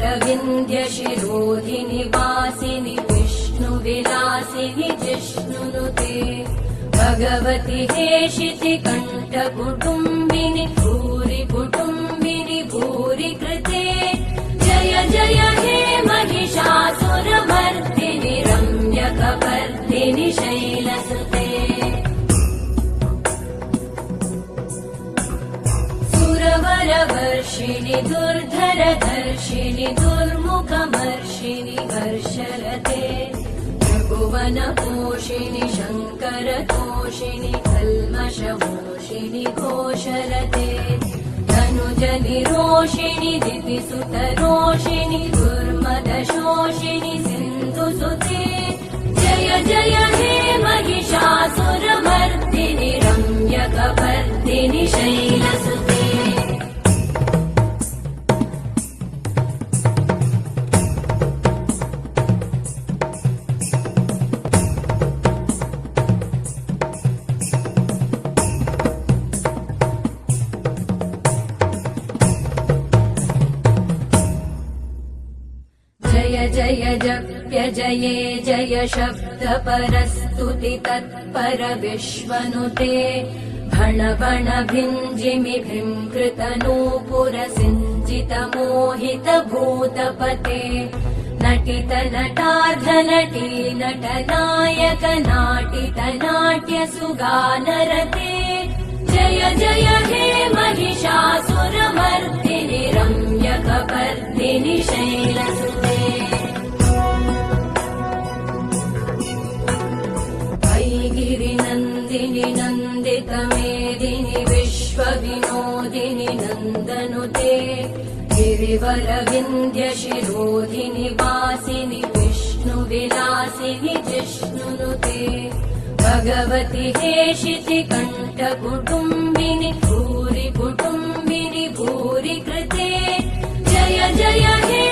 गिरिवरविन्द्यशिरोधिनि वासिनि विष्णुविलासिनि जिष्णुनुते भगवति हेशिति कण्ठकुटुम्बिनि भूरि कुटुम्बिनि भूरि कृते जय जय हे महिषासुरमर्दिनि रम्यकपर्दिनि शैलसुते सुरवरवर्षिणि दुर्धरधर्षिणि दुर्मुखमर्षिणि हर्षरते त्रिभुवनपोषिणि शङ्करतोषिणि कल्मषमोषिणि घोषरते धनुजनिरोषिणि दितिसुतरोषिणि दुर्मदशोषिणि सिन्धुसुते जय जय हे महिषासुरमर्दिनि रम्यकपर्दिनि शैलसुते जय जय जप्य जये जय शब्द परस्तुति तत्पर विश्वनुते भण भण भिञ्जिमि भृङ्कृत नूपुर सिञ्चित मोहित भूतपते नटित नटार्ध नटी नटनायक नाटित नाट्य सुगानरते जय जय हे महिषासुरमर्दिनि रम्यकपर्दिनि शैलसुते गिरिनन्दिनि नन्दितमेदिनि विश्वविनोदिनि नन्दनुते गिरिवरविन्द्यशिरोधिनि वासिनि विष्णुविलासिनि जिष्णुनुते भगवति हेशिति कण्ठकुटुम्बिनि भूरि कुटुम्बिनि भूरि कृते जय जय हे